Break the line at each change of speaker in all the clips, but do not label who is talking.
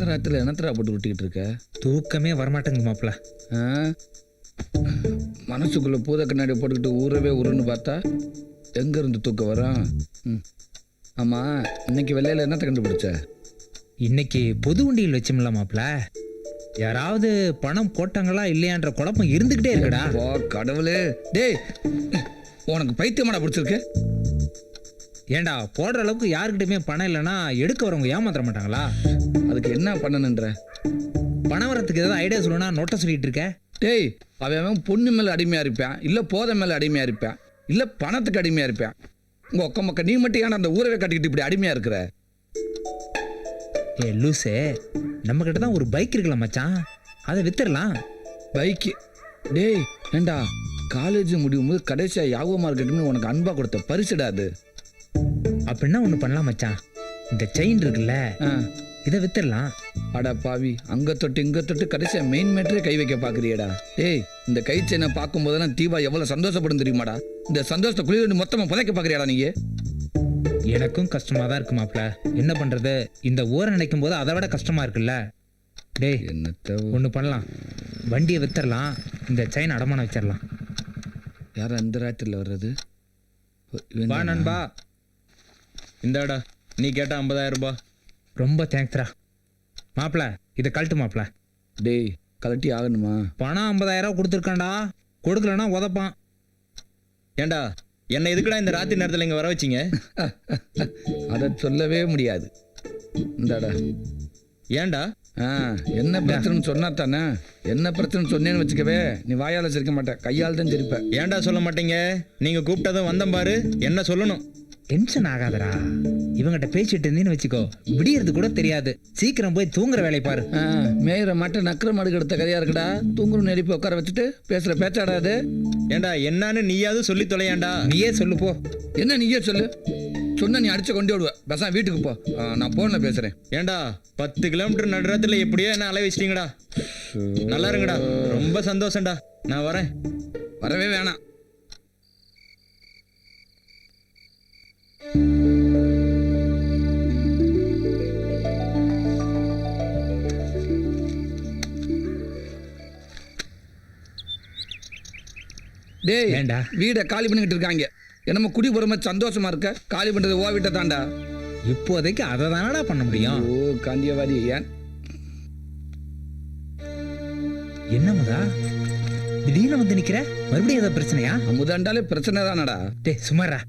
அர்த்தராத்திரில என்னத்தரா போட்டு விட்டுக்கிட்டு இருக்க?
தூக்கமே வரமாட்டேங்குது மாப்பிள்ள.
மனசுக்குள்ள பூத கண்ணாடி போட்டுக்கிட்டு ஊறவே உருன்னு பார்த்தா எங்க இருந்து தூக்கம் வரும்? ஆமா, இன்னைக்கு வெள்ளையில என்னத்தை கண்டுபிடிச்ச?
இன்னைக்கு பொது வண்டியில் வச்சோம்ல மாப்பிள்ள, யாராவது பணம் போட்டாங்களா இல்லையான்ற குழப்பம் இருந்துகிட்டே இருக்குடா.
ஓ கடவுளே, டேய் உனக்கு பைத்தியமாடா பிடிச்சிருக்கு?
ஏண்டா போடுற அளவுக்கு யாருக்கிட்டயுமே பணம் இல்லைன்னா எடுக்க வரவங்க ஏமாத்திர மாட்டாங்களா?
அதுக்கு என்ன பண்ணணுன்ற?
பணம் வரத்துக்கு ஏதாவது ஐடியா சொல்லணும்னா நோட்டை சொல்லிட்டு இருக்க.
டேய் அவன் பொண்ணு மேலே அடிமையாக இருப்பான், இல்லை போதை மேலே அடிமையாக இருப்பான், இல்லை பணத்துக்கு அடிமையாக இருப்பான். உங்கள் ஒக்க மக்க நீ மட்டும் ஏன்னா அந்த ஊரவே கட்டிக்கிட்டு இப்படி அடிமையாக இருக்கிற?
ஏ லூசே, நம்ம கிட்ட தான் ஒரு பைக் இருக்குல்ல மச்சான், அதை வித்துடலாம்.
பைக்கு? டேய் ஏண்டா காலேஜ் முடியும் போது கடைசியாக யாகோ மார்க்கெட்டுன்னு உனக்கு அன்பாக கொடுத்த பரிசுடா அது.
அப்படின்னா ஒன்று பண்ணலாம் மச்சான், இந்த செயின் இருக்குல்ல இதை வித்துடலாம்.
அடா பாவி, அங்கே தொட்டு இங்கே தொட்டு கடைசியாக மெயின் மேட்டரே கை வைக்க பார்க்குறியடா. டேய் இந்த கை செயினை பார்க்கும்போதெல்லாம் தீபா எவ்வளோ சந்தோஷப்படும் தெரியுமாடா? இந்த சந்தோஷத்தை குளிர் மொத்தமாக புதைக்க பார்க்குறியாடா நீ?
எனக்கும் கஷ்டமாக தான் இருக்கு மாப்பிள்ள, என்ன பண்ணுறது? இந்த ஊரை நினைக்கும் போது அதை விட கஷ்டமாக இருக்குல்ல. டேய்
என்னத்த
ஒன்று பண்ணலாம், வண்டியை வித்துடலாம், இந்த செயின் அடமானம் வச்சிடலாம்.
யாரும் அந்த ராத்திரியில் வர்றது?
வா நண்பா.
இந்தாடா நீ கேட்ட 50,000 ரூபாய்.
ரொம்ப தேங்க்ஸ்ரா மாப்பிள்ள, இதை கழட்டு மாப்பிள்ள.
டேய் கலட்டி ஆகணுமா?
பணம் 50,000 கொடுத்துருக்காண்டா, கொடுக்கலன்னா உதப்பான்.
ஏண்டா என்ன எதுக்குடா இந்த ராத்திரி நேரத்தில் இங்கே வர வச்சிங்க?
அதை சொல்லவே முடியாது. இந்தாடா.
ஏண்டா?
என்ன பிரச்சனைன்னு சொன்னா தானே? என்ன பிரச்சனை சொன்னேன்னு வச்சுக்கவே நீ வாயால் சிரிக்க மாட்டேன், கையால் தான் சிரிப்ப.
ஏண்டா சொல்ல மாட்டீங்க? நீங்கள் கூப்பிட்டதும் வந்தேன் பாரு, என்ன சொல்லணும்?
டென்ஷன் ஆகாதடா, இவங்கிட்ட பேசிட்டு இருந்தீன்னு வச்சுக்கோ, விடியறது கூட தெரியாது. சீக்கிரம் போய் தூங்குற வேலை பாரு.
மேயிற மாட்டை நக்கிற மாடு எடுத்த கதையா இருக்குடா. தூங்குற நெருப்பி உட்கார வச்சுட்டு பேசுற பேச்சாடாது.
ஏண்டா என்னன்னு நீயாவது சொல்லி தொலையாண்டா.
நீயே சொல்லு போ.
என்ன நீயே சொல்லு? சொன்ன நீ அடிச்சு கொண்டு விடுவ. பேச வீட்டுக்கு போ, நான் போன்ல பேசுறேன்.
ஏண்டா 10 கிலோமீட்டர் நடுறத்துல எப்படியோ என்ன அலை வச்சிட்டீங்கடா. நல்லா இருங்கடா, ரொம்ப சந்தோஷம்டா, நான் வரேன்.
வரவே வேணாம். டேய்
ஏண்டா
வீடை காலி பண்ணிக்கிட்டு இருக்காங்க, என்னமோ குடி போற மாதிரி சந்தோஷமா இருக்க? காலி பண்றது ஓ வீட்டை தாண்டா.
இப்போதைக்கு அதை தானடா பண்ண முடியும்.
ஓ காந்தியவாதி. ஏன்
என்னமுதா திடீர்னு வந்து நிக்கிற? மறுபடியும் ஏதாவது பிரச்சனையா?
அமுதாண்டாலே பிரச்சனை தானடா.
டேய் சுமாரா,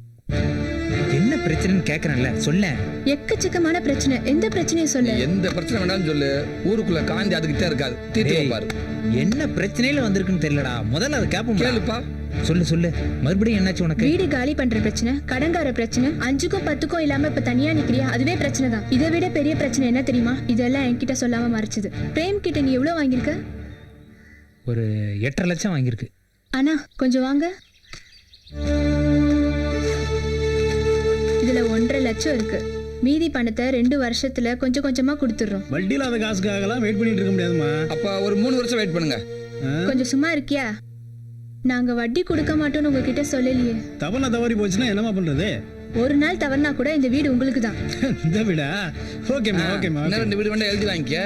என்ன பிரச்சனைன்னு கேக்குறேன்ல, சொல்ல.
எக்கச்சக்கமான பிரச்சனை, எந்த பிரச்சனையும் சொல்லு.
எந்த பிரச்சனை வேணாலும் சொல்லு, ஊருக்குள்ள காந்தி அதுக்கிட்டே இருக்காது, தீர்த்து வைப்பாரு.
என்ன பிரச்சனையில வந்திருக்குன்னு தெரியலடா, முதல்ல அதை கேப்போம்.
கேளுப்பா.
சொல்லு சொல்லு, மறுபடியும் என்னாச்சு உனக்கு?
வீடு காலி பண்ற பிரச்சனை, கடன்கார பிரச்சனை, 5க்கும் 10க்கும் இல்லாம இப்ப தனியா நிக்கிறியா, அதுவே பிரச்சனை தான். இதை விட பெரிய பிரச்சனை என்ன தெரியுமா? இதெல்லாம் என்கிட்ட சொல்லாம மறைச்சது. பிரேம் கிட்ட நீ எவ்வளவு வாங்கியிருக்க?
ஒரு 8.5 லட்சம் வாங்கியிருக்கு.
அண்ணா கொஞ்சம் வாங்க. இதுல 1.5 லட்சம் இருக்கு. மீதி பணத்தை 2 வருஷத்துல கொஞ்சம் கொஞ்சமா கொடுத்துடுறோம்.
வட்டி இல்லாத காசுக்காகலாம் வெயிட் பண்ணிட்டு இருக்க முடியாதுமா.
அப்ப ஒரு 3 வருஷம் வெயிட் பண்ணுங்க.
கொஞ்சம் சும்மா இருக்கியா? நாங்க வட்டி கொடுக்க மாட்டோம்னு உங்ககிட்ட சொல்லலையே.
தவறி போச்சுன்னா என்னமா பண்றது?
ஒரு நாள் தவறுனா கூட இந்த வீடு உங்களுக்கு தான்.
இந்த வீடா? ஓகேமா ஓகேமா.
2 வீடு வேண்டாம், எழுதி வாங்கிக்க.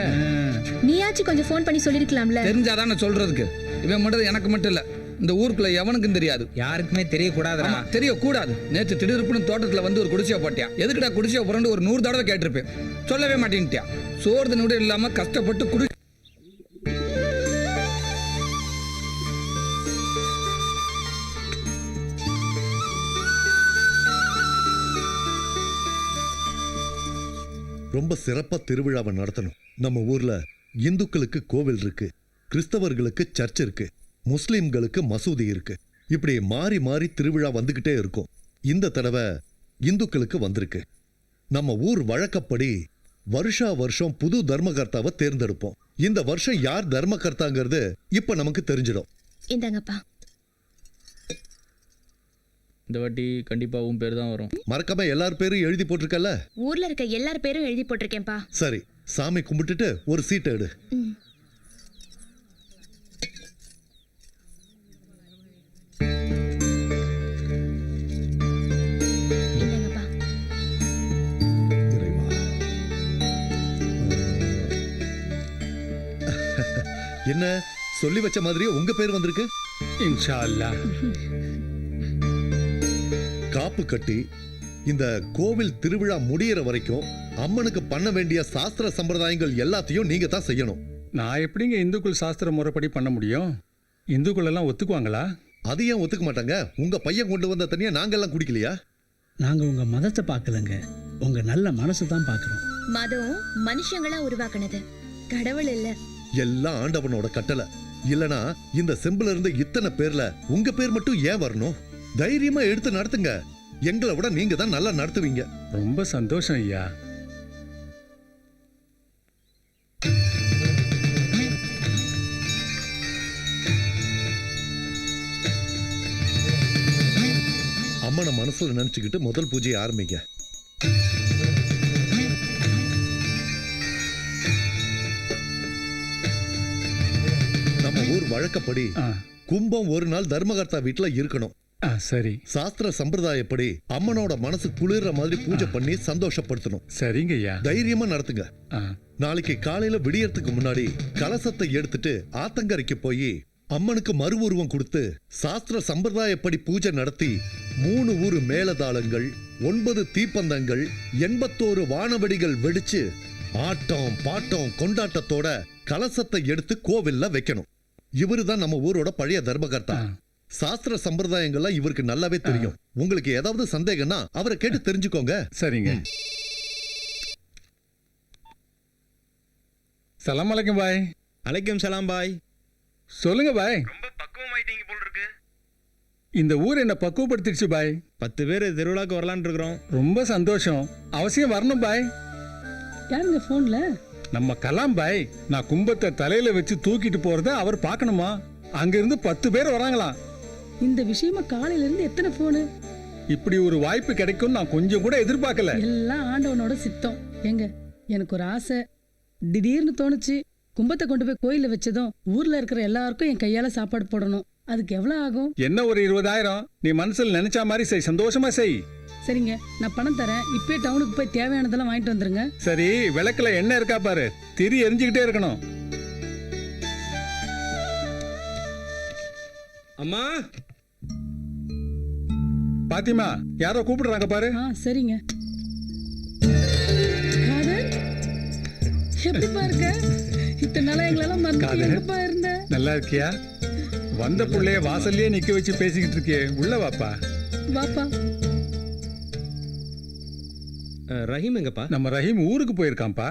நீயாச்சும் கொஞ்சம் ஃபோன் பண்ணி சொல்லிருக்கலாம்ல.
தெரிஞ்சாதான் நான் சொல்றதுக்கு. இவன் மட்டும் எனக்கு மட்டும் இல்ல, இந்த ஊருக்குள்ள எவனுக்கும் தெரியாது.
யாருக்குமே தெரியக்கூடாதுடா.
தெரியக்கூடாது. நேற்று திடீர்னு தோட்டத்துல வந்து ஒரு குடிசையா போட்டியா. எதுக்குடா குடிசையா புரண்டு ஒரு 100 தடவை கேட்டிருப்பேன், சொல்லவே மாட்டேன்ட்டியா. சோறு தண்ணி கூட இல்லாம கஷ்டப்பட்டு குடி.
ரொம்ப சிறப்பா திருவிழாவை நடத்தணும். நம்ம ஊர்ல இந்துக்களுக்கு கோவில் இருக்கு, கிறிஸ்தவர்களுக்கு சர்ச் இருக்கு, முஸ்லிம்களுக்கு மசூதி இருக்கு. இப்படி மாறி மாறி திருவிழா வந்துகிட்டே இருக்கும். இந்த தடவை இந்துக்களுக்கு வந்திருக்கு. நம்ம ஊர் வழக்கப்படி வருஷா வருஷம் புது தர்மகர்த்தாவை தேர்ந்தெடுப்போம். இந்த வருஷம் யார் தர்மகர்த்தாங்கிறது இப்ப நமக்கு தெரிஞ்சிடும்.
இந்தாங்கப்பா.
இந்த வாட்டி கண்டிப்பா உன் பேர் தான் வரும்.
மறக்காம எல்லார் பேரும் எழுதி போட்டிருக்கல?
ஊர்ல இருக்க எல்லார் பேரும் எழுதி போட்டிருக்கேன்ப்பா.
சரி, சாமி கும்பிட்டுட்டு ஒரு சீட்டை எடு. என்ன சொல்லி வச்ச மாதிரியே உங்க பேர் வந்திருக்கு.
இன்ஷா அல்லாஹ்.
காப்பு கட்டி இந்த கோவில் திருவிழா முடியிற வரைக்கும் அம்மனுக்கு பண்ண வேண்டிய சாஸ்திர சம்பிரதாயங்கள் எல்லாத்தையும் நீங்க தான் செய்யணும்.
நான் எப்படிங்க இந்துக்கள் சாஸ்திர முறைப்படி பண்ண முடியும்? இந்துக்கள் எல்லாம் ஒத்துக்குவாங்களா?
அது ஏன் ஒத்துக்க மாட்டாங்க? உங்க பையன் கொண்டு வந்த தனியா நாங்கெல்லாம் குடிக்கலையா?
நாங்க உங்க மதத்தை பார்க்கலங்க, உங்க நல்ல மனசு தான் பார்க்கிறோம்.
மதம் மனுஷங்களா உருவாக்குனது, கடவுள் இல்ல.
எல்லாம் ஆண்டவனோட கட்டளை. இல்லனா இந்த செம்புல இருந்து இத்தனை பேர்ல உங்க பேர் மட்டும் ஏன் வரணும்? தைரியமா எடுத்து நடத்துங்க. எங்களை விட நீங்க தான் நல்லா நடத்துவீங்க.
ரொம்ப சந்தோஷம் ஐயா.
அம்மனை மனசுல நினைச்சுக்கிட்டு முதல் பூஜையை ஆரம்பிங்க. நம்ம ஊர் வழக்கப்படி
ஆ,
கும்பம் ஒரு நாள் தர்மகர்த்தா வீட்டுல இருக்கணும்.
ஆ, சரி
சாஸ்திர சம்பிரதாயப்படி அம்மனோட மனசு குளிர்ற மாதிரி பூஜை பண்ணி சந்தோஷப்படுத்தணும்.
சரிங்க ஐயா.
தைரியமா நடத்துங்க.
ஆ,
நாளைக்கு காலையில விடியறதுக்கு முன்னாடி கலசத்தை எடுத்துட்டு ஆத்தங்கரைக்கு போய் அம்மனுக்கு மறு உருவம் கொடுத்து சாஸ்திர சம்பிரதாயப்படி பூஜை நடத்தி 3 ஊரு மேளதாளங்கள், 9 தீப்பந்தங்கள், 81 வானவெடிகள் வெடிச்சு ஆட்டம் பாட்டம் கொண்டாட்டத்தோட கலசத்தை எடுத்து கோவில்ல வைக்கணும். இவருதான் நம்ம ஊரோட பழைய தர்மகர்த்தா.
ஆ.
சாஸ்திர சம்பிரதாயங்கள்லாம் இவருக்கு நல்லாவே தெரியும். உங்களுக்கு ஏதாவது சந்தேகம்னா அவரை கேட்டு தெரிஞ்சுக்கோங்க.
சரிங்க. சலாம் அலைக்கும் பாய்.
அலைக்கும் சலாம் பாய்.
சொல்லுங்க பாய்.
ரொம்ப பக்குவமாயிட்டீங்க போல இருக்கு.
இந்த ஊர் என்ன பக்குவப்படுத்திடுச்சு பாய்.
10 பேர் திருவிழாக்கு வரலான்னு இருக்கிறோம்.
ரொம்ப சந்தோஷம். அவசியம் வரணும் பாய்.
யாருங்க போன்ல?
நம்ம கலாம் பாய். நான் கும்பத்தை தலையில வச்சு தூக்கிட்டு போறத அவர் பார்க்கணுமா? அங்கிருந்து 10 பேர் வராங்களாம்.
இந்த விஷயமா காலையில இருந்து எத்தனை போனு?
இப்படி ஒரு வாய்ப்பு கிடைக்கும் நான் கொஞ்சம் கூட எதிர்பார்க்கல.
எல்லாம் ஆண்டவனோட சித்தம். எங்க எனக்கு ஒரு ஆசை திடீர்னு தோணுச்சு. கும்பத்தை கொண்டு போய் கோயில வச்சதும் ஊர்ல இருக்கிற எல்லாருக்கும் என் கையால சாப்பாடு போடணும். அதுக்கு எவ்வளவு ஆகும்?
என்ன ஒரு 20,000 நீ மனசுல நினைச்ச மாதிரி செய். சந்தோஷமா செய்.
சரிங்க, நான் பணம் தரேன். இப்பயே டவுனுக்கு போய் தேவையானதெல்லாம் வாங்கிட்டு வந்துருங்க.
சரி, விளக்குல எண்ணெய் இருக்கா பாரு. திரி எரிஞ்சுக்கிட்டே இருக்கணும்.
அம்மா,
பாத்திமா, யாரோ கூப்பிடுறாங்க பாரு.
ஆ சரிங்க. காதர், எப்படிப்பா இருக்க? இத்தனை நாளா எங்களெல்லாம் மறந்து
காதர்.
எங்கப்பா இருந்த?
நல்லா இருக்கியா? வந்த புள்ளைய வாசல்லயே நிக்க வச்சு பேசிக்கிட்டு இருக்கியே, உள்ள வாப்பா.
வாப்பா.
ரஹீம் எங்கப்பா?
நம்ம ரஹீம் ஊருக்கு போயிருக்கான்ப்பா.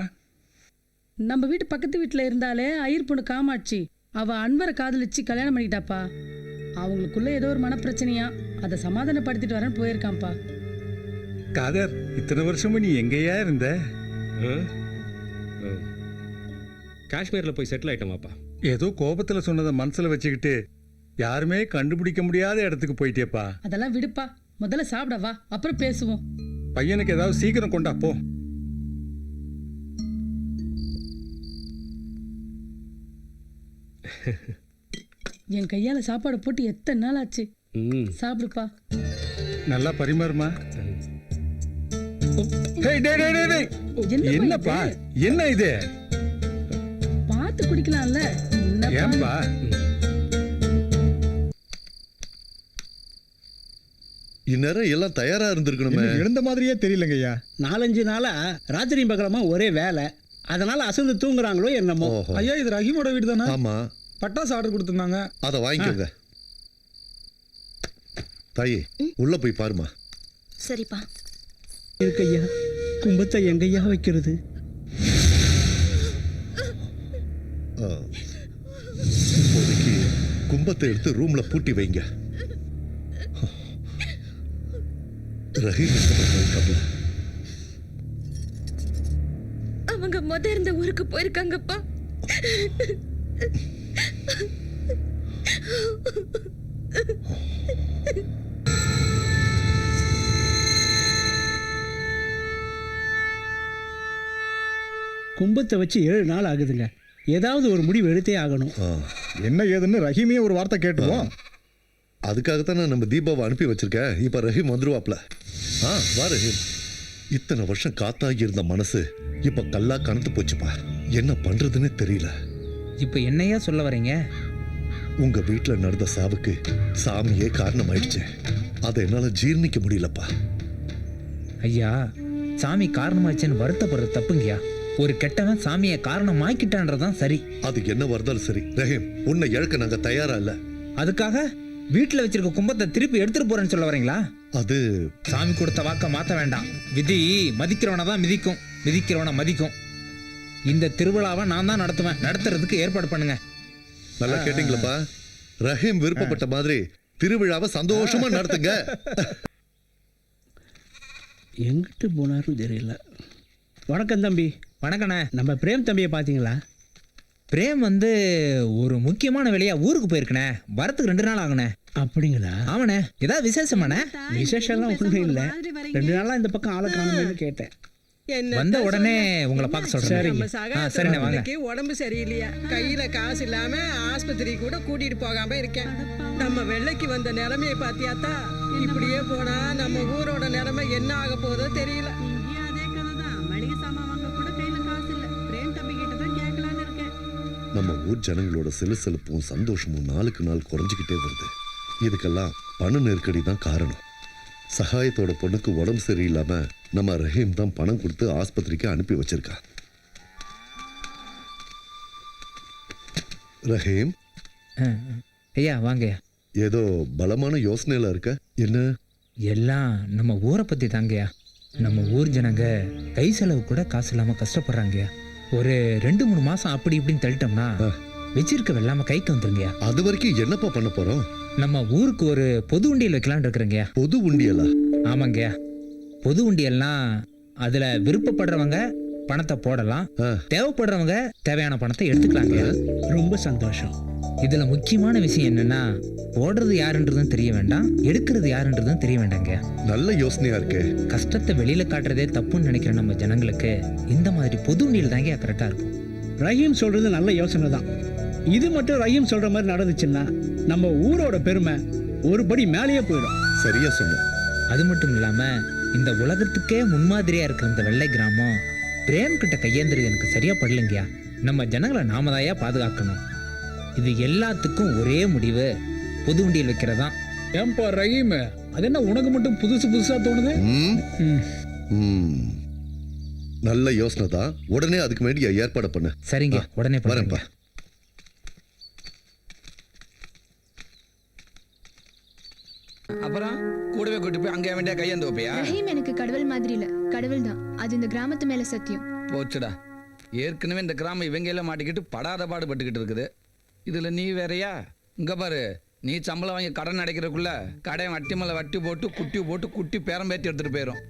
நம்ம வீட்டு பக்கத்து வீட்டுல இருந்தாலே ஐயர் பொண்ணு காமாட்சி, அவ அன்பரை காதலிச்சு கல்யாணம் பண்ணிக்கிட்டாப்பா. அவங்களுக்குள்ள ஏதோ ஒரு மனப்பிரச்சனையா, அதை சமாதானப்படுத்திட்டு வரேன்னு போயிருக்கான்ப்பா.
காதர், இத்தனை வருஷமும் நீ எங்கேயா இருந்த?
காஷ்மீர்ல போய் செட்டில் ஆயிட்டோமாப்பா.
ஏதோ கோபத்துல சொன்னதை மனசுல வச்சுக்கிட்டு யாருமே கண்டுபிடிக்க முடியாத இடத்துக்கு போயிட்டேப்பா.
அதெல்லாம் விடுப்பா, முதல்ல சாப்பிட வா, அப்புறம் பேசுவோம்.
பையனுக்கு ஏதாவது சீக்கிரம் கொண்டா போ.
என் கையால சாப்பாடு போட்டு எத்தனை நாள் ஆச்சு. சாப்பிடுப்பா.
நல்லா பரிமாறுமா. டேய், டேய், டேய், டேய், டேய்.
என்னப்பா
என்னப்பா என்ன இது?
பார்த்து குடிக்கலாம்ல. என்னப்பா?
ஏன்பா?
இந்நேரம் எல்லாம் தயாரா இருந்திருக்கணுமே.
எழுந்த மாதிரியே தெரியலங்க ஐயா.
4-5 நாளா ராத்திரி பகலமா ஒரே வேலை, அதனால அசந்து தூங்குறாங்களோ என்னமோ.
ஓஹோ.
ஐயா, இது ரஹீமோட வீடு தானே?
ஆமா,
பட்டாசு ஆர்டர் கொடுத்துருந்தாங்க.
அத வாங்கிக்கோங்க. தாயே, உள்ள போய் பாருமா.
சரிப்பா.
இருக்கையா, கும்பத்தை எங்கய்யா வைக்கிறது?
இப்போதைக்கு கும்பத்தை எடுத்து ரூம்ல பூட்டி வைங்க. ரஹீம் இருக்காப்ல.
அவங்க இருந்த ஊருக்கு போயிருக்காங்கப்பா.
கும்பத்தை வச்சு 7 நாள் ஆகுதுங்க. ஏதாவது ஒரு முடிவு எடுத்தே ஆகணும்.
என்ன ஏதுன்னு ரஹீமே ஒரு வார்த்தை கேட்டுவோம்.
அதுக்காகத்தான் நான் நம்ம தீபாவை அனுப்பி வச்சிருக்கேன். இப்ப ரஹீம் வந்துருவாப்ல. வா ரஹீம். இத்தனை வருஷம் காத்தாகி இருந்த மனசு இப்ப கல்லா கனத்து போச்சுப்பா. என்ன பண்றதுன்னு தெரியல.
இப்போ என்னையா சொல்ல வரீங்க?
உங்க வீட்டுல நடந்த சாவுக்கு சாமியே காரணமாயிடுச்சு. அதை என்னால ஜீர்ணிக்க முடியலப்பா.
ஐயா, சாமி காரணமாச்சுன்னு வருத்தப்படுறது தப்புங்கய்யா. ஒரு கெட்டவன் சாமியை காரணமாக்கிட்டான்றதான் சரி.
அது என்ன வருதாலும் சரி ரஹீம், உன்னை இழக்க நாங்க தயாரா இல்ல.
அதுக்காக வீட்டுல வச்சிருக்க கும்பத்தை திருப்பி எடுத்துட்டு போறேன்னு சொல்ல வரீங்களா?
அது
சாமி கொடுத்த வாக்க மாத்த வேண்டாம். விதி மதிக்கிறவனை தான் மிதிக்கும், மிதிக்கிறவனை மதிக்கும். இந்த திருவிழாவை நான் தான் நடத்துவேன். நடத்துறதுக்கு ஏற்பாடு பண்ணுங்க.
நல்லா கேட்டீங்களப்பா. ரஹீம் விருப்பப்பட்ட மாதிரி திருவிழாவை சந்தோஷமா நடத்துங்க.
எங்கிட்டு போனாரும் தெரியல. வணக்கம் தம்பி.
வணக்கண்ணே.
நம்ம பிரேம் தம்பியை பார்த்தீங்களா?
பிரேம் வந்து ஒரு முக்கியமான வேலையா ஊருக்கு போயிருக்கனே. வரத்துக்கு 2 நாள் ஆகுனே.
அப்படிங்களா?
ஆமாண்ணே. ஏதாவது விசேஷமாண்ணே?
விசேஷம்லாம் ஒன்றும் இல்லை. 2 நாளாக இந்த பக்கம் ஆளை காணுமேனு கேட்டேன்.
வந்த உடனே உங்களை பார்க்க சொல்றேன். சரிண்ணே வாங்க.
உடம்பு சரியில்லையா, கையில காசு இல்லாம ஆஸ்பத்திரி கூட கூட்டிட்டு போகாம இருக்கேன். நம்ம வெள்ளைக்கு வந்த நிலைமையை பாத்தியாத்தா? இப்படியே போனா நம்ம ஊரோட நிலைமை என்ன ஆக போதோ தெரியல.
நம்ம ஊர் ஜனங்களோட சிலுசிலுப்பும் சந்தோஷமும் நாளுக்கு நாள் குறைஞ்சிக்கிட்டே வருது. இதுக்கெல்லாம் பண நெருக்கடி தான் காரணம். சகாயத்தோட பொண்ணுக்கு உடம்பு சரியில்லாம நம்ம ரஹீம் தான் பணம் கொடுத்து ஆஸ்பத்திரிக்கு அனுப்பி வச்சிருக்கா. ரஹீம்,
ஐயா வாங்க.
ஏதோ பலமான யோசனையில இருக்க. என்ன?
எல்லாம் நம்ம ஊரை பத்தி தாங்கய்யா. நம்ம ஊர் ஜனங்க கை செலவு கூட காசு இல்லாம கஷ்டப்படுறாங்கய்யா. ஒரு 2-3 மாசம் அப்படி இப்படின்னு தள்ளிட்டோம்னா வச்சிருக்க வெள்ளாம கைக்கு வந்துருங்கய்யா.
அது வரைக்கும் என்னப்பா பண்ண போறோம்?
நம்ம ஊருக்கு ஒரு பொது உண்டியல் வைக்கலான்னு இருக்கிறேங்கய்யா.
பொது உண்டியலா?
ஆமாங்கய்யா. பொது உண்டியல்னா அதுல விருப்பப்படுறவங்க பணத்தை போடலாம், தேவைப்படுறவங்க தேவையான பணத்தை எடுத்துக்கலாங்க.
ரொம்ப சந்தோஷம்.
இதுல முக்கியமான விஷயம் என்னன்னா, போடுறது யாருன்றதும் தெரிய வேண்டாம், எடுக்கிறது யாருன்றதும் தெரிய வேண்டாங்க.
நல்ல யோசனையா இருக்கு.
கஷ்டத்தை வெளியில காட்டுறதே தப்புன்னு நினைக்கிற நம்ம ஜனங்களுக்கு இந்த மாதிரி பொது உண்டியல் தாங்க கரெக்டா இருக்கும்.
ரஹீம் சொல்றது நல்ல யோசனை தான். இது மட்டும் ரஹீம் சொல்ற மாதிரி நடந்துச்சுன்னா நம்ம ஊரோட பெருமை ஒரு படி மேலேயே போயிடும்.
சரியா சொன்ன.
அது மட்டும் இல்லாம இந்த உலகத்துக்கே முன்மாதிரியா இருக்கிற இந்த வெள்ளை கிராமம் பிரேம் கிட்ட கையேந்திரது எனக்கு சரியா படலைங்கயா. நம்ம ஜனங்களை நாம தாயா பாதுகாக்கணும். இது எல்லாத்துக்கும் ஒரே முடிவு, பொது உண்டியல் வைக்கிறதா.
ஏன்பா ரஹீம், அது என்ன உனக்கு மட்டும் புதுசு புதுசா தோணுது?
நல்ல யோசனை தான். உடனே அதுக்கு வேண்டிய ஏற்பாடு பண்ணு.
சரிங்க, உடனே
வரேன்ப்பா.
அப்புறம் கூடவே கூட்டி போய் அங்கே வேண்டிய கையேந்து வைப்பியா?
ரஹீம் எனக்கு கடவுள் மாதிரி இல்ல, கடவுள் தான். அது இந்த கிராமத்து மேல சத்தியம்.
போச்சுடா, ஏற்கனவே இந்த கிராமம் இவங்க எல்லாம் மாட்டிக்கிட்டு படாத பாடுபட்டுக்கிட்டு இருக்குது. இதுல நீ வேறையா? இங்க பாரு, நீ சம்பளம் வாங்கி கடன் அடைக்கிறதுக்குள்ள கடையை வட்டி மேல வட்டி போட்டு குட்டி பேரம் பேத்தி எடுத்துட்டு போயிடும்.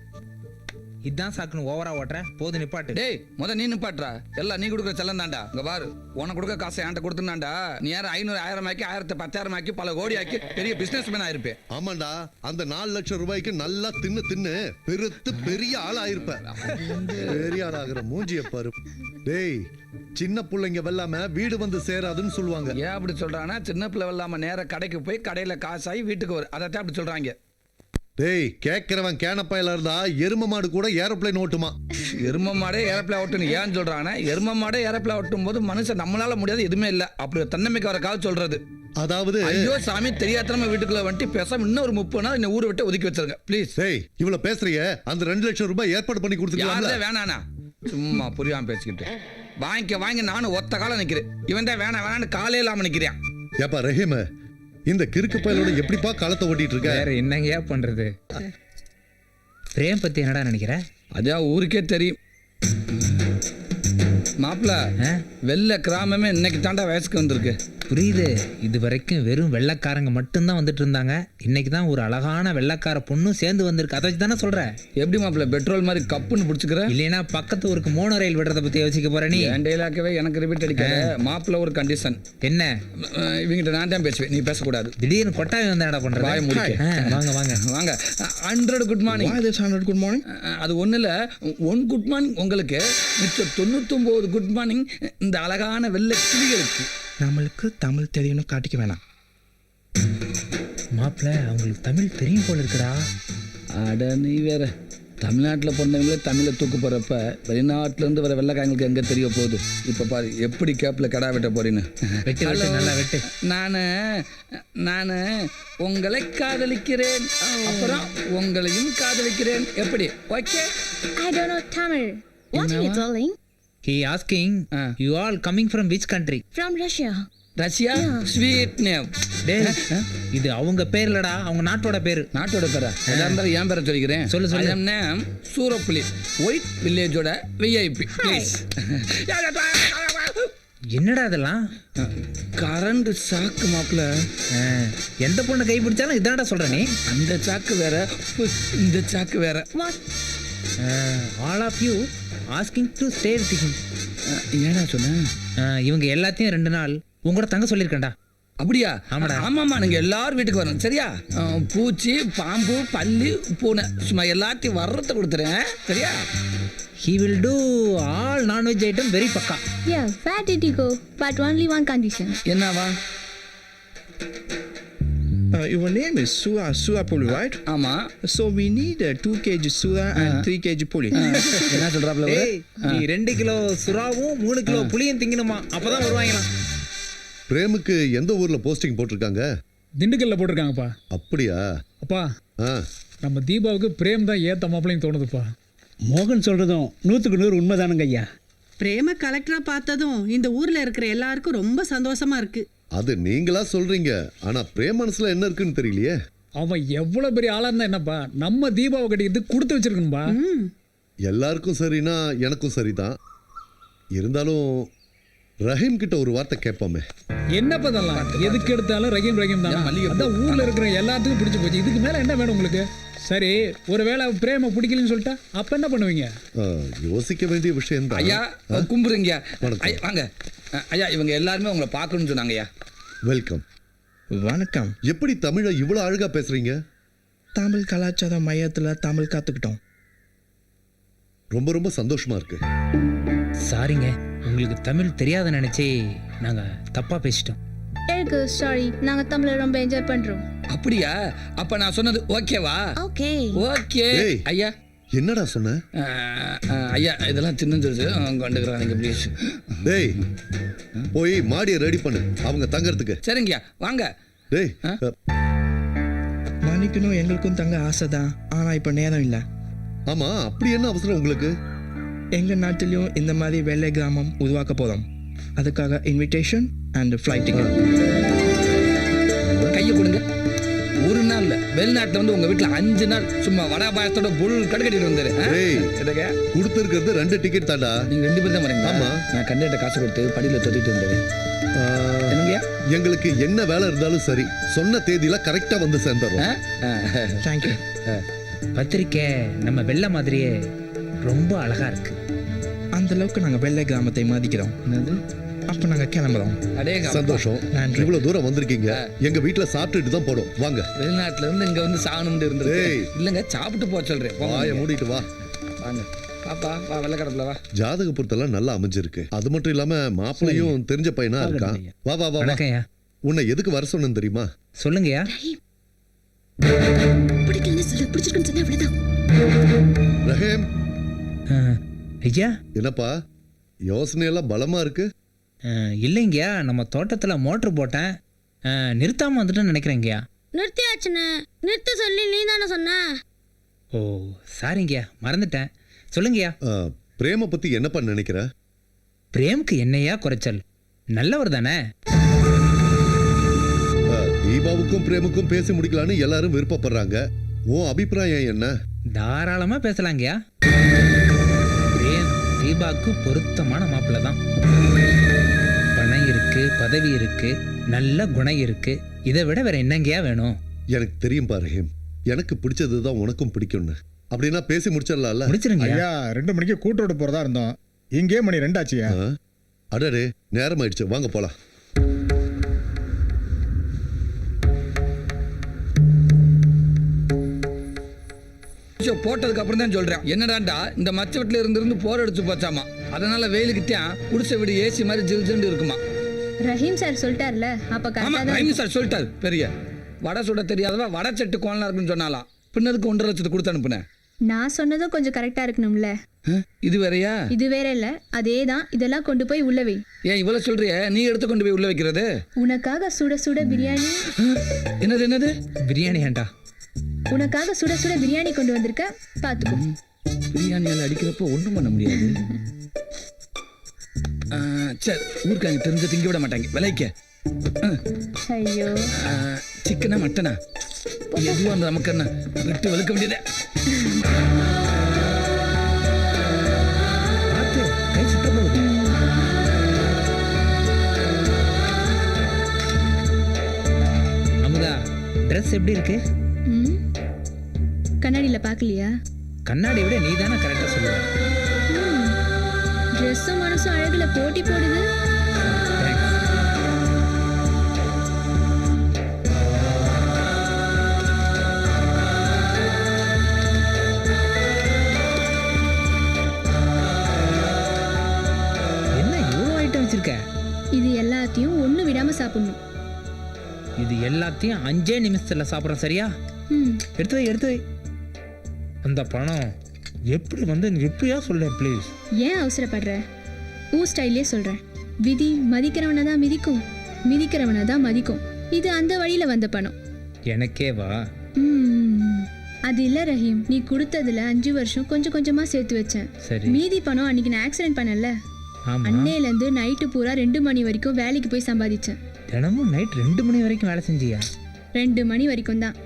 இதான் சாக்குன்னு ஓவரா ஓட்டுற, போது நிப்பாட்டு.
டேய், நீ நிப்பாட்டுறா. எல்லாம் நீ கொடுக்குற செல்லம் தாண்டா. இங்க பாரு, உனக்கு கொடுக்க காசை என்கிட்ட கொடுத்துனாண்டா, நீ யாரும் 500 1000 ஆக்கி 1000 10,000 ஆக்கி பல கோடி ஆக்கி பெரிய பிசினஸ் மேன் ஆயிருப்பேன்.
ஆமாண்டா, அந்த 4 லட்சம் ரூபாய்க்கு நல்லா தின்னு பெருத்து பெரிய ஆள் ஆயிருப்ப. பெரிய ஆள் ஆகிற மூஞ்சிய பாரு. டேய், சின்ன பிள்ளைங்க வெல்லாம வீடு வந்து சேராதுன்னு சொல்லுவாங்க.
ஏன் அப்படி சொல்றாங்கன்னா, சின்ன பிள்ளை வெல்லாம நேர கடைக்கு போய் கடையில காசாகி வீட்டுக்கு வரும், அதைத்தான் அப்படி சொல்றாங்க.
டேய், கேட்கிறவன் கேனப்பாயில இருந்தா எரும மாடு கூட ஏரோப்ளேன் ஓட்டுமா.
எரும மாடே ஏரோப்ளேன் ஓட்டுன்னு ஏன் சொல்றாங்கன்னா, எரும மாடே ஏரோப்ளேன் ஓட்டும் போது மனுஷன் நம்மளால முடியாது எதுவுமே இல்ல அப்படி தன்னம்பிக்கை வர கால் சொல்றது.
அதாவது
ஐயோ சாமி, தெரியாதனமா வீட்டுக்குள்ள வந்துட்டு பேசாம இன்னும் ஒரு 30 நாள் இந்த ஊரை விட்டு ஒதுக்கி வச்சிருங்க ப்ளீஸ்.
டேய், இவ்வளவு பேசுறிய, அந்த 2 லட்சம் ரூபாய் ஏற்பாடு பண்ணி கொடுத்துருக்கீங்களா?
வேணாண்ணா, சும்மா புரியாம பேசிக்கிட்டு வாங்கி நானும் ஒத்த காலம் நிக்கிறேன். இவன் தான் வேணான்னு காலே இல்லாம நிக்கிறேன்.
ஏப்பா ரஹீம், இந்த கிறுக்கு பயலோட எப்படிப்பா காலத்தை ஓட்டிட்டு இருக்க?
வேற என்னங்கயா பண்றது? பிரேம் பத்தி என்னடா நினைக்கிற?
அதான் ஊருக்கே தெரியும் மாப்பிள்ள. வெள்ளை கிராமமே இன்னைக்கு தாண்டா வயசுக்கு வந்திருக்கு.
புரியுது. இது வரைக்கும் வெறும் வெள்ளைக்காரங்க மட்டும்தான் வந்துட்டு இருந்தாங்க. இன்னைக்கு தான் ஒரு அழகான வெள்ளைக்கார பொண்ணும் சேர்ந்து வந்திருக்கு. அதை வச்சு தானே சொல்ற?
எப்படி மாப்பிள்ள பெட்ரோல் மாதிரி கப்புன்னு பிடிச்சிக்கிற?
இல்லைன்னா பக்கத்து ஊருக்கு மோனோ ரயில் விடுறத பத்தி யோசிக்க போற நீ?
என் டெய்லாக்கவே எனக்கு ரிப்பீட் அடிக்காத மாப்பிள்ள. ஒரு கண்டிஷன்
என்ன?
இவங்கிட்ட நான் தான் பேசுவேன், நீ பேசக்கூடாது.
திடீர்னு கொட்டாவி வந்து என்ன பண்ற?
வாய முடிக்க.
வாங்க வாங்க
வாங்க. 100 குட் மார்னிங்.
100 good morning.
அது ஒண்ணு இல்ல, 1 குட் மார்னிங் உங்களுக்கு, மிச்சம் 99 குட் மார்னிங் இந்த அழகான வெள்ளை கிளிகளுக்கு.
நம்மளுக்கு தமிழ் தெரியும்னு காட்டிக்க வேணாம்.
மாப்பிள்ள, அவங்களுக்கு தமிழ் தெரியும் போல இருக்குடா.
அட நீ வேற. தமிழ்நாட்டில் பிறந்தவங்களே தமிழை தூக்கு போகிறப்ப வெளிநாட்டிலேருந்து வர வெள்ளைக்காரங்களுக்கு எங்கே தெரிய போகுது. இப்போ பாரு எப்படி கேப்பில் கடா வெட்ட போறேன்னு.
வெட்டு வெட்டு நல்லா வெட்டு.
நான் உங்களை காதலிக்கிறேன், அப்புறம் உங்களையும் காதலிக்கிறேன். எப்படி? Okay.
I don't know Tamil.
What are you telling?
He asking, you all coming from which country?
From Russia.
Russia? Sweet name.
டேய், இது அவங்க பேர் இல்லடா, அவங்க நாட்டோட பேரு.
நாட்டோட பேரா? எதா இருந்தாலும் என் பேரை சொல்லிக்கிறேன்.
சொல்லு, சொல்லு.
நேம் சூரப்புலி, ஒயிட் வில்லேஜோட விஐபி. ப்ளீஸ்.
என்னடா அதெல்லாம்?
கரண்ட் சாக்கு மாப்பிள்ள.
எந்த பொண்ணை கை பிடிச்சாலும் இதானடா சொல்ற நீ?
அந்த சாக்கு வேற, இந்த சாக்கு வேற.
What?
All of you asking to stay with him.
ஏடா சொன்ன?
இவங்க எல்லாத்தையும் 2 நாள் உங்களோட தங்க சொல்லியிருக்கேன்டா.
அப்படியா?
ஆமாடா.
ஆமாம்மா, நீங்கள் எல்லாரும் வீட்டுக்கு வரணும் சரியா? பூச்சி, பாம்பு, பல்லி, பூனை சும்மா எல்லாத்தையும் வர்றத கொடுத்துறேன் சரியா?
He will do all non-veg item very பக்கா.
Yeah, where did you go? But only one condition.
என்னவா?
Your name is Sura Puli, right?
ஆமா.
So we need 2 kg Sura and 3 kg Puli.
என்ன சொல்றாப்ல?
ஏய், நீ 2 கிலோ சுறாவும் 3 கிலோ புளியும் திங்கணுமா, அப்பதான் வருவாங்களாம்.
பிரேமுக்கு எந்த ஊர்ல போஸ்டிங் போட்டிருக்காங்க?
திண்டுக்கல்ல போட்டிருக்காங்கப்பா.
அப்படியா?
அப்பா,
ஆ,
நம்ம தீபாவுக்கு பிரேம் தான் ஏத்த மாப்பிளையும் தோணுதுப்பா.
மோகன் சொல்றதும் 100க்கு 100 உண்மைதானுங்க ஐயா.
பிரேம கலெக்டரா பார்த்ததும் இந்த ஊர்ல இருக்கிற எல்லாருக்கும் ரொம்ப சந்தோஷமா இருக்கு.
அது நீங்களா சொல்றீங்க, ஆனா பிரேம் மனசுல என்ன இருக்குன்னு தெரியலையே.
அவன் எவ்வளவு பெரிய ஆளா இருந்தா என்னப்பா, நம்ம தீபாவை கட்டிக்கிட்டு கொடுத்து வச்சிருக்கணும்பா.
எல்லாருக்கும் சரினா எனக்கும் சரிதான். இருந்தாலும் ரஹீம் கிட்ட ஒரு வார்த்தை கேட்போமே.
என்னப்பா இதெல்லாம்? எதுக்கு எடுத்தாலும் ரஹீம் ரஹீம் தான். அதான் ஊர்ல இருக்கிற எல்லாத்துக்கும் பிடிச்சு போச்சு. இதுக்கு மேல என்ன வேணும் உங்களுக்கு? சரி, ஒருவேளை பிரேம பிடிக்கலன்னு சொல்லிட்டா அப்ப என்ன பண்ணுவீங்க?
யோசிக்க வேண்டிய விஷயம் தான்.
ஐயா கும்புறீங்க.
வணக்கம்.
ஐயா, வாங்க. ஐயா, இவங்க எல்லாருமே உங்களை பார்க்கணும்னு சொன்னாங்க ஐயா.
வெல்கம்.
வணக்கம்.
எப்படி தமிழை இவ்வளவு அழகா பேசுறீங்க?
தமிழ் கலாச்சார மையத்துல தமிழ் கத்துக்கிட்டோம்.
ரொம்ப ரொம்ப சந்தோஷமா இருக்கு.
சாரிங்க, உங்களுக்கு தமிழ் தெரியாத நினைச்சே நாங்க தப்பா பேசிட்டோம்.
எனக்கு சாரி, நாங்க தமிழை ரொம்ப என்ஜாய் பண்றோம்.
அப்படியா? அப்ப நான் சொன்னது ஓகேவா?
Okay.
ஓகே.
ஏய்.
ஐயா,
என்னடா சொன்ன?
ஐயா இதெல்லாம் சின்ன சொல்லுச்சு கொண்டுக்கிறாங்க ப்ளீஸ்.
டேய், போய் மாடியை ரெடி பண்ணு அவங்க தங்கறதுக்கு.
சரிங்கய்யா, வாங்க.
டேய்,
மன்னிக்கணும், எங்களுக்கும் தங்க ஆசை தான், ஆனா இப்ப நேரம் இல்லை.
ஆமா, அப்படி என்ன அவசரம் உங்களுக்கு?
எங்க நாட்டிலையும் இந்த மாதிரி வெள்ளை கிராமம் உருவாக்க போறோம். அதுக்காக இன்விடேஷன் அண்ட் ஃப்ளைட் டிக்கெட்.
கையை கொடுங்க. ஒரு நாள் இல்ல, வெளிநாட்டுல வந்து உங்க வீட்டுல 5 நாள் சும்மா வடா பாயத்தோட புல் கட்டுக்கட்டிட்டு வந்தாரு.
டேய், கொடுத்திருக்கிறது 2 டிக்கெட் தாண்டா.
நீங்க 2 பேர் தான் வரீங்க.
ஆமா.
நான் கண்டிப்பா காசு கொடுத்து படியில தொட்டிட்டு வந்தாரு. என்னங்கய்யா?
எங்களுக்கு என்ன வேலை இருந்தாலும் சரி, சொன்ன தேதியில கரெக்டா வந்து சேர்ந்துறோம்.
தேங்க்யூ.
பத்திரிக்கை நம்ம வெள்ளை மாதிரியே ரொம்ப அழகா இருக்கு.
அந்த அளவுக்கு நாங்க வெள்ளை கிராமத்தை மதிக்கிறோம். அப்ப நாங்க கிளம்புறோம்.
அடேங்க
சந்தோஷம்.
நன்றி.
இவ்வளவு தூரம் வந்திருக்கீங்க. எங்க வீட்டுல சாப்பிட்டுட்டு தான் போடும். வாங்க.
வெளிநாட்டுல இருந்து இங்க வந்து சாகணும்னு இருந்தது.
ஏய்.
இல்லங்க, சாப்பிட்டு போக சொல்றேன்.
வாயை மூடிட்டு வா.
வாங்க பாப்பா, வா வெள்ளக்கடப்புல வா.
ஜாதக பொருத்தெல்லாம் நல்லா அமைஞ்சிருக்கு. அது மட்டும் இல்லாம மாப்பிளையும் தெரிஞ்ச பையனா இருக்கான். வா வா வா.
வணக்கம்யா.
உன்னை எதுக்கு வர சொன்னேன்னு தெரியுமா?
சொல்லுங்கய்யா.
பிடிக்கலன்னு சொல்லு, பிடிச்சிருக்குன்னு சொன்னா அவ்வளவுதான்.
ரஹீம்,
ஐயா,
என்னப்பா யோசனை எல்லாம் பலமா இருக்கு?
இல்லைங்கய்யா, நம்ம தோட்டத்துல மோட்டர் போட்டேன், நிறுத்தாம வந்துட்டேன்னு நினைக்கிறேங்கய்யா.
நிறுத்தியாச்சுன்னு நிறுத்த சொல்லி நீ தானே சொன்ன.
ஓ சாரிங்கய்யா, மறந்துட்டேன். சொல்லுங்கய்யா.
பிரேம பத்தி என்னப்பா நினைக்கிற?
பிரேம்க்கு என்னையா குறைச்சல்? நல்லவர் தானே.
தீபாவுக்கும் பிரேமுக்கும் பேசி முடிக்கலான்னு எல்லாரும் விருப்பப்படுறாங்க. உன் அபிப்பிராயம் என்ன?
தாராளமா பேசலாங்கய்யா. பிரேம் தீபாவுக்கு பொருத்தமான மாப்பிள்ள தான். பணம் இருக்கு, பதவி இருக்கு, நல்ல குணம் இருக்கு. இதை விட வேற என்னங்கய்யா வேணும்?
எனக்கு தெரியும் பா ரஹீம், எனக்கு பிடிச்சதுதான் உனக்கும் பிடிக்கும்னு. அப்படின்னா பேசி முடிச்சிடலாம்ல?
முடிச்சிருங்க.
ஐயா 2 மணிக்கு கூட்டோட போறதா இருந்தோம். இங்கே மணி 2 ஆச்சுயா.
அடடே, நேரம் ஆயிடுச்சு, வாங்க போலாம்.
போட்டதுக்கு அப்புறம் தான் சொல்றேன். என்னடாண்டா, இந்த மச்ச வீட்டுல இருந்து போர் அடிச்சு போச்சாமா. அதனால வெயிலுக்கிட்டே குடிசை வீடு ஏசி மாதிரி ஜில்ஜின்னு இருக்குமா.
ரஹீம் சார் சொல்லிட்டார்ல, அப்ப
ஆமா,
கரெக்டா தான்.
ரஹீம் சார் சொல்லிட்டாரு. பெரிய வடை சுட தெரியாதவ வடை சட்டு கோணலா இருக்குன்னு சொன்னாலாம். பின்னதுக்கு 1.5 லட்சத்தை கொடுத்து அனுப்புனேன்.
நான் சொன்னதும் கொஞ்சம் கரெக்டா இருக்கணும்ல.
இது வேறயா?
இது வேற இல்ல, அதே தான். இதெல்லாம் கொண்டு போய் உள்ள வை.
ஏன் இவ்வளவு சொல்றிய? நீ எடுத்து கொண்டு போய் உள்ள வைக்கிறது?
உனக்காக சுட சுட பிரியாணி.
என்னது என்னது?
பிரியாணி ஏண்டா?
உனக்காக சுட சுட பிரியாணி கொண்டு வந்திருக்க, பாத்துக்கோ.
பிரியாணியால் அடிக்கிறப்போ ஒன்றும் பண்ண முடியாது. சரி, ஊருக்காங்க தெரிஞ்சு திங்க விட மாட்டாங்க. விலைக்க
ஐயோ,
சிக்கனா மட்டனா எதுவும் அந்த நமக்கு என்ன விட்டு வலுக்க வேண்டியதே.
பார்த்து கை சுத்த போகுது. அமுதா, ட்ரெஸ் எப்படி இருக்கு?
கண்ணாடியில பாக்கலையா?
கண்ணாடி விட நீ தானே கரெக்டா சொல்லுவ.
ட்ரெஸ்ஸும் மனசும் அழகுல போட்டி போடுது.
என்ன இவ்வளோ ஐட்டம் வச்சிருக்க?
இது எல்லாத்தையும் ஒண்ணு விடாம சாப்பிடணும்.
இது எல்லாத்தையும் 5 நிமிஷத்துல சாப்பிட்றோம், சரியா? எடுத்து வை, எடுத்து வை. அந்த பணம் எப்படி வந்து எப்படியா சொல்ல ப்ளீஸ்.
ஏன் அவசரப்படுற? ஊ ஸ்டைலே சொல்றேன். விதி மதிக்கிறவனை தான் மிதிக்கும், மிதிக்கிறவனை தான் மதிக்கும். இது அந்த வழியில வந்த பணம்.
எனக்கே வா.
அது இல்ல ரஹீம், நீ கொடுத்ததுல 5 வருஷம் கொஞ்சம் கொஞ்சமா சேர்த்து வச்சேன்.
சரி.
மீதி பணம் அன்னைக்கு நான் ஆக்சிடென்ட் பண்ணல,
ஆமா.
அன்னையில இருந்து நைட்டு பூரா 2 மணி வரைக்கும் வேலைக்கு போய் சம்பாதிச்சேன்.
தினமும் நைட் 2 மணி வரைக்கும் வேலை செஞ்சியா?
2 மணி வரைக்கும் தான்.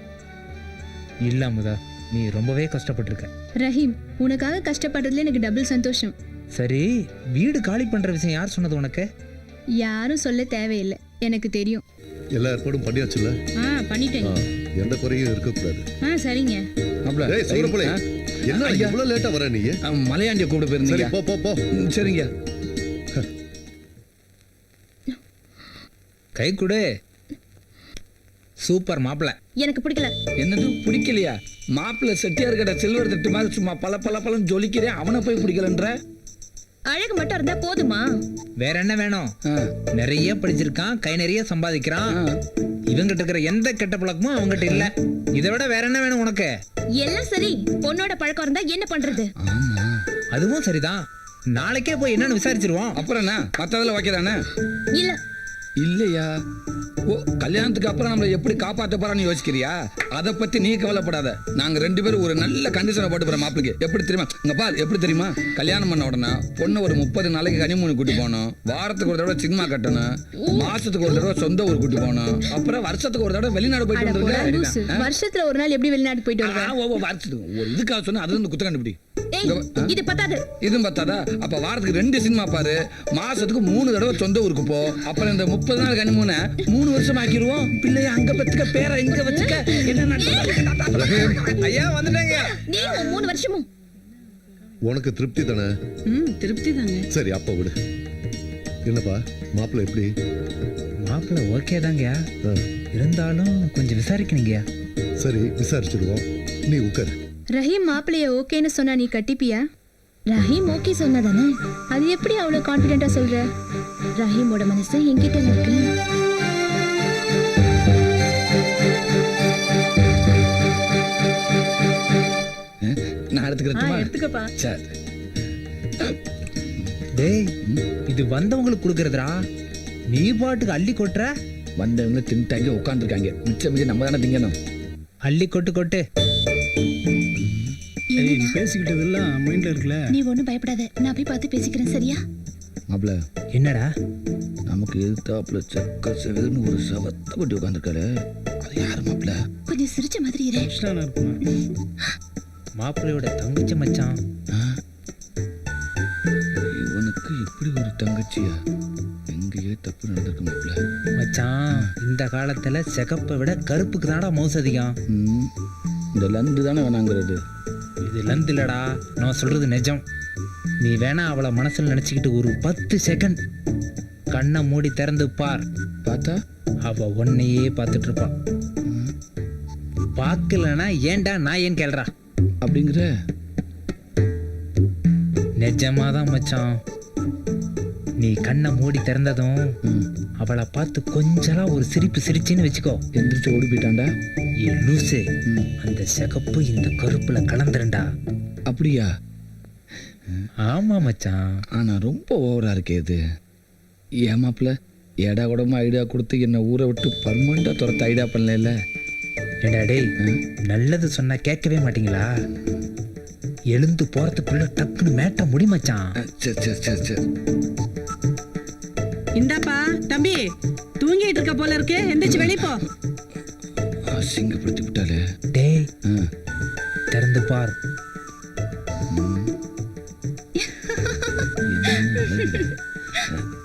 இல்ல அமுதா, நீ ரொம்பவே கஷ்டப்பட்டிருக்க.
ரஹீம், உனக்காக கஷ்டப்படுறதுல எனக்கு டபுள் சந்தோஷம்.
சரி, வீடு காலி பண்ற விஷயம் யார் சொன்னது உனக்கு?
யாரும் சொல்ல தேவையில்லை, எனக்கு தெரியும்.
எல்லா ஏற்பாடும் பண்ணியாச்சுல்ல?
பண்ணிட்டேங்க.
எந்த குறையும் இருக்கக்கூடாது.
சரிங்க.
டேய் சூரப்புலே, என்ன இவ்வளவு லேட்டா வர நீ?
மலையாண்டிய கூப்பிட
சரி,
போயிருந்தீங்க.
போ போ போ.
சரிங்க.
கை கொடு. சூப்பர் மாப்பிள்ள.
எனக்கு பிடிக்கல.
என்னது பிடிக்கலையா? மாப்பிள்ள செட்டியார் கடை சில்வர் தட்டு மாதிரி சும்மா பல பல பலன்னு ஜொலிக்கிறேன், அவனை போய் பிடிக்கலன்ற?
அழகு மட்டும் இருந்தா போதுமா?
வேற என்ன வேணும்? நிறைய படிச்சிருக்கான், கை நிறைய சம்பாதிக்கிறான். இவங்கிட்ட இருக்கிற எந்த கெட்ட பழக்கமும் அவங்ககிட்ட இல்ல. இதை விட வேற என்ன வேணும் உனக்கு?
எல்லாம் சரி, பொண்ணோட பழக்கம் இருந்தா என்ன பண்றது?
அதுவும் சரிதான். நாளைக்கே போய் என்னன்னு விசாரிச்சிருவோம்.
அப்புறம் என்ன மத்ததுல வைக்கிறானே?
இல்ல
இல்லையா? ஓ, கல்யாணத்துக்கு அப்புறம் நம்மளை எப்படி காப்பாற்ற போறான்னு யோசிக்கிறியா? அதை பத்தி நீ கவலைப்படாத. நாங்க 2 பேரும் ஒரு நல்ல கண்டிஷனை போட்டு போறோம் மாப்பிளைக்கு. எப்படி தெரியுமா? இங்க பாரு, எப்படி தெரியுமா? கல்யாணம் பண்ண உடனே பொண்ணு ஒரு 30 நாளைக்கு கனிமூணு கூட்டி போகணும், வாரத்துக்கு ஒரு தடவை சினிமா கட்டணும், மாசத்துக்கு ஒரு தடவை சொந்த ஊர் கூட்டி போகணும், அப்புறம் வருஷத்துக்கு ஒரு தடவை வெளிநாடு போயிட்டு வந்துருங்க.
வருஷத்துல ஒரு நாள் எப்படி வெளிநாடு போயிட்டு வருவேன்?
வருஷத்துக்கு ஒரு இதுக்காக சொன்னா அதுல இருந்து குத்த கண்டுபிடி.
இது பத்தாது.
இதுவும் பத்தாதா? அப்ப வாரத்துக்கு 2 சினிமா பாரு, மாசத்துக்கு 3 தடவை சொந்த ஊருக்கு போ. அப்புறம் இந்த 30 நாள் கனிமூனை 3 வருஷம் ஆக்கிடுவோம். பிள்ளைய அங்க பெத்துக்க, பேரை இங்க வச்சுக்க. என்ன ஐயா வந்துட்டாங்க.
நீ 3 வருஷமும்.
உனக்கு திருப்தி தானே?
திருப்தி தாங்க.
சரி, அப்ப விடு. என்னப்பா மாப்பிள்ள எப்படி?
மாப்பிள்ள ஓகே தாங்கயா, இருந்தாலும் கொஞ்சம் விசாரிக்கணுங்கயா.
சரி, விசாரிச்சிருவோம். நீ உட்காரு.
ரஹீம் மாப்பிள்ளைய ஓகேன்னு சொன்னா நீ கட்டிப்பியா?
ரஹீம் ஓகே சொன்னதானே?
அது எப்படி அவ்வளவு கான்பிடென்ட்டா சொல்ற?
ரஹீமோட மனசு என்கிட்ட இருக்கு.
நான் எடுத்துக்கிறேன்.
எடுத்துக்கப்பா.
சரி.
டேய், இது வந்தவங்களுக்கு கொடுக்கறதுடா. நீ பாட்டுக்கு அள்ளி கொட்டுற.
வந்தவங்க தின்ட்டாங்க, உட்காந்துருக்காங்க. மிச்சம் மிச்சம் நம்ம தானே திங்கணும்.
அள்ளி கொட்டு கொட்டு.
நீ பேசிக்கிட்டது எல்லாம் மைண்ட்ல இருக்குல்ல?
நீ ஒண்ணும் பயப்படாத, நான் போய் பார்த்து பேசிக்கிறேன், சரியா?
மாப்பிள்ள,
என்னடா?
நமக்கு எதிர்த்தாப்புல செக்க செவல்னு ஒரு சவத்தை பட்டி உட்காந்துருக்காரு. அது யாரு மாப்பிள்ள?
கொஞ்சம் சிரிச்ச மாதிரி இரு.
மாப்பிள்ளையோட தங்கச்சி மச்சான்.
இவனுக்கு இப்படி ஒரு தங்கச்சியா? எங்கேயே தப்பு நடந்திருக்கு மாப்பிள்ள.
மச்சான், இந்த காலத்துல சிகப்பை விட கருப்புக்கு தானடா மவுசு அதிகம்.
இந்த லந்து தானே வேணாங்கிறது.
இது லந்து இல்லடா, நான் சொல்றது நிஜம். நீ வேணா அவளை மனசுல நினைச்சுக்கிட்டு ஒரு 10 செகண்ட் கண்ணை மூடி திறந்து பார்.
பார்த்தா
அவ உன்னையே பார்த்துட்டு இருப்பான். பார்க்கலனா ஏன்டா நான் ஏன் கேள்றா
அப்படிங்கிற?
நிஜமாதான் மச்சான். நீ கண்ணை மூடி திறந்ததும் அவளை பார்த்து கொஞ்சலா ஒரு சிரிப்பு சிரிச்சின்னு வச்சுக்கோ.
எந்திரிச்சு ஓடி போயிட்டான்டா.
ஏ லூசு, அந்த சிகப்பு இந்த கருப்புல கலந்துருண்டா.
அப்படியா?
ஆமா மச்சான்.
ஆனா ரொம்ப ஓவரா இருக்கே இது. ஏமாப்பிள்ள ஏடா கூடமா ஐடியா கொடுத்து என்னை ஊரை விட்டு பர்மனண்டா துரத்த ஐடியா பண்ணல.
ஏண்டா டேய், நல்லது சொன்னா கேட்கவே மாட்டீங்களா? எழுந்து போறதுக்குள்ள டக்குன்னு மேட்ட முடி மச்சான்.
சரி சரி சரி சரி.
இந்தாப்பா தம்பி, தூங்கிட்டு இருக்க போல இருக்கு, எந்திரிச்சு வெளிய போ.
அசிங்கப்படுத்தி விட்டாலே.
டேய் திறந்து பார்.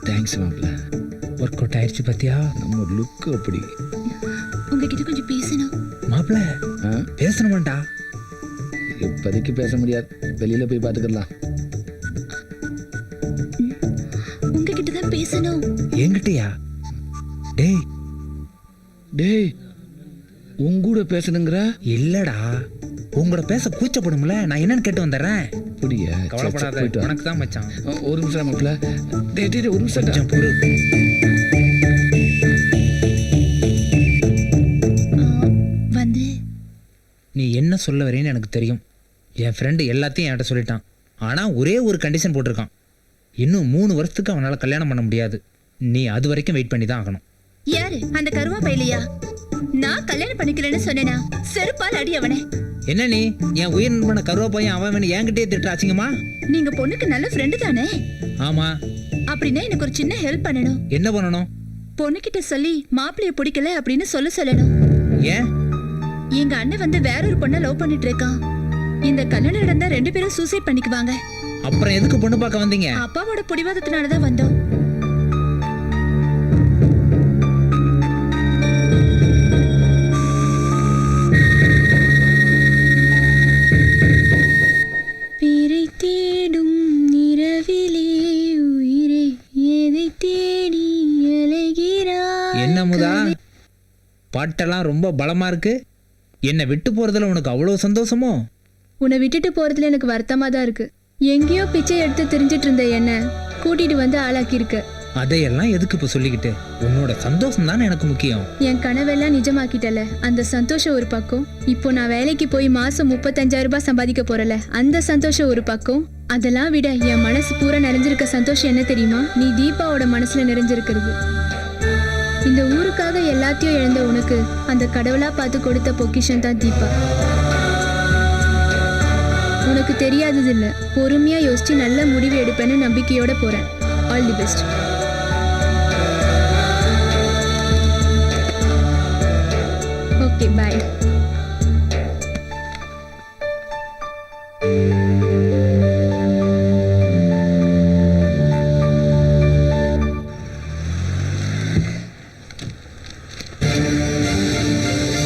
தேங்க்ஸ் மாப்பிள்ள.
ஒர்க் அவுட் ஆயிடுச்சு பாத்தியா?
நம்ம லுக்கு அப்படி.
உங்ககிட்ட கொஞ்சம் பேசணும்.
மாப்பிள்ள பேசணுமாண்டா?
இப்போதைக்கு பேச முடியாது, வெளியில போய் பார்த்துக்கலாம்.
உங்ககிட்ட தான் பேசணும்.
என்கிட்டயா? டேய்
டேய் உங்கூட பேசணுங்கிற?
இல்லடா, உங்களோட பேச கூச்சப்படும்ல, நான் என்னன்னு கேட்டு வந்துடுறேன்.
அப்படியா?
கவலைப்படாத, உனக்கு தான் மச்சான்.
ஒரு நிமிஷம் மாப்பிள்ள. டேய் டேய் ஒரு நிமிஷம்.
கொஞ்சம் பொறு.
வந்து
நீ என்ன சொல்ல வரேன்னு எனக்கு தெரியும். என் ஃப்ரெண்டு எல்லாத்தையும் என்கிட்ட சொல்லிட்டான். ஆனால் ஒரே ஒரு கண்டிஷன் போட்டிருக்கான். இன்னும் 3 வருஷத்துக்கு அவனால் கல்யாணம் பண்ண முடியாது. நீ அது வரைக்கும் வெயிட் பண்ணி தான் ஆகணும்.
யாரு அந்த கருவா பையலையா? நான் கல்யாணம் பண்ணிக்கிறேன்னு சொன்னேனா? செருப்பால் அடி அவனே.
என்ன நீ என் உயிர் நண்பன கருவா பையன் அவன் என்கிட்டயே திட்டுற அசிங்கமா?
நீங்க பொண்ணுக்கு நல்ல ஃப்ரெண்டு தானே?
ஆமா.
அப்படின்னா எனக்கு ஒரு சின்ன ஹெல்ப் பண்ணணும்.
என்ன பண்ணணும்?
பொண்ணுகிட்ட சொல்லி மாப்பிள்ளைய பிடிக்கல அப்படின்னு சொல்லணும்.
ஏன்?
எங்க அண்ணன் வந்து வேற ஒரு பொண்ணை லவ் பண்ணிட்டு இருக்கான். இந்த கல்யாணம் நடந்தா 2 பேரும் சூசைட் பண்ணிக்குவாங்க.
அப்புறம் எதுக்கு பொண்ணு பார்க்க வந்தீங்க?
அப்பாவோட பிடிவாதத்தினாலதான் வந்தோம். பேரை தேடும் நிறவிலே உயிரை எதை தேடி அலைகிறாய்.
என்ன முதா, பாட்டெல்லாம் ரொம்ப பலமா இருக்கு. என்னை விட்டு போறதுல உனக்கு அவ்வளவு சந்தோஷமோ?
உன்னை விட்டுட்டு போறதுல எனக்கு வருத்தமா தான் இருக்கு. எங்கேயோ பிச்சை எடுத்து தெரிஞ்சிட்டு இருந்த என்ன கூட்டிட்டு வந்து ஆளாக்கியிருக்க.
அதையெல்லாம் எதுக்கு இப்ப சொல்லிக்கிட்டு? உன்னோட சந்தோஷம் தானே எனக்கு முக்கியம்.
என் கனவெல்லாம் நிஜமாக்கிட்டல, அந்த சந்தோஷம் ஒரு பக்கம். இப்போ நான் வேலைக்கு போய் மாசம் 35,000 ரூபாய் சம்பாதிக்க போறல, அந்த சந்தோஷம் ஒரு பக்கம். அதெல்லாம் விட என் மனசு பூரா நிறைஞ்சிருக்க சந்தோஷம் என்ன தெரியுமா? நீ தீபாவோட மனசுல நிறைஞ்சிருக்கிறது. இந்த ஊருக்காக எல்லாத்தையும் இழந்த உனக்கு அந்த கடவுளா பார்த்து கொடுத்த பொக்கிஷம் தான் தீபா. உனக்கு தெரியாதது இல்ல, பொறுமையா யோசிச்சு நல்ல முடிவு எடுப்பேன்னு நம்பிக்கையோட போறேன். All the best. Okay bye.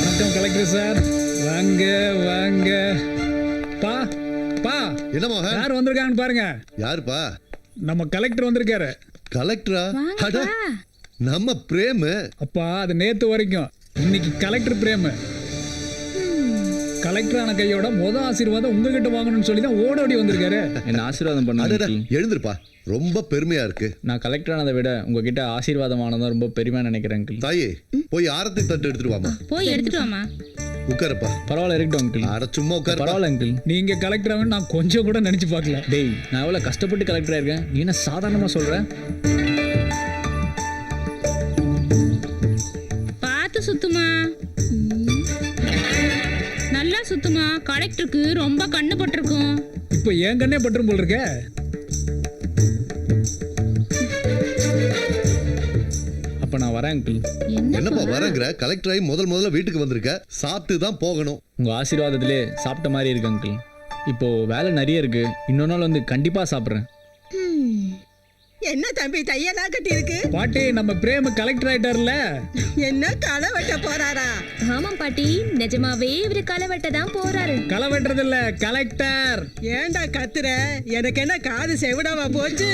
வணக்கம் கலெக்டர் சார். வாங்க வாங்க. பா பா
என்ன மோகன்?
யார் வந்திருக்காங்கன்னு பாருங்க.
யாருப்பா?
நம்ம கலெக்டர் வந்திருக்காரு.
கலெக்டரா? அட, நம்ம பிரேம்.
அப்பா அது நேத்து வரைக்கும், இன்னைக்கு கலெக்டர் பிரேம். கலெக்டர் ஆன கையோட ஆசீர்வாதம் உங்ககிட்ட வாங்கணும்னு சொல்லி தான் ஓடோடி வந்திருக்காரு.
என்ன ஆசீர்வாதம்
அடடா,
பண்ண?
எழுந்திருப்பா. ரொம்ப பெருமையா இருக்கு.
நான் கலெக்டர் ஆனதை விட உங்ககிட்ட ஆசீர்வாதம் ஆனதான் ரொம்ப பெருமையா நினைக்கிறேன் அங்கிள்.
தாயே, போய் ஆரத்தி தட்டு எடுத்துட்டு வாமா.
போய் எடுத்துட்டு வாமா.
உட்காரப்பா.
பரவாயில்ல இருக்கட்டும் அங்கிள்.
அட சும்மா உட்காரு.
பரவாயில்ல அங்கிள்.
நீங்க கலெக்டர் ஆகணும் நான் கொஞ்சம் கூட நினைச்சு பார்க்கல.
டேய், நான் எவ்வளவு கஷ்டப்பட்டு கலெக்டர் ஆயிருக்கேன், நீ என்ன சாதாரணமா சொல்ற?
பார்த்து சுத்துமா, நல்லா சுத்துமா. கலெக்டருக்கு ரொம்ப கண்ணு பட்டிருக்கும்.
இப்போ என் கண்ணே பட்டுரும் போல் இருக்க.
அப்ப நான் வரேன் அங்கிள்.
என்னப்பா வரங்கிற? கலெக்டர் ஆகி முதல்ல வீட்டுக்கு வந்திருக்க, சாப்பிட்டு தான் போகணும்.
உங்க ஆசீர்வாதத்திலே சாப்பிட்ட மாதிரி இருக்கு அங்கிள். இப்போ வேலை நிறைய இருக்கு, இன்னொரு நாள் வந்து கண்டிப்பா சாப்பிட்றேன்.
என்ன தம்பி தையெல்லாம் கட்டி இருக்கு?
பாட்டி, நம்ம பிரேம் கலெக்டர் ஆயிட்டார்ல.
என்ன களை வெட்ட போறாரா?
ஆமாம் பாட்டி, நிஜமாவே இவரு களை வெட்ட தான் போறாரு.
களை வெட்டுறது இல்ல, கலெக்டர்.
ஏன்டா கத்துற? எனக்கு என்ன காது செவிடாவா போச்சு?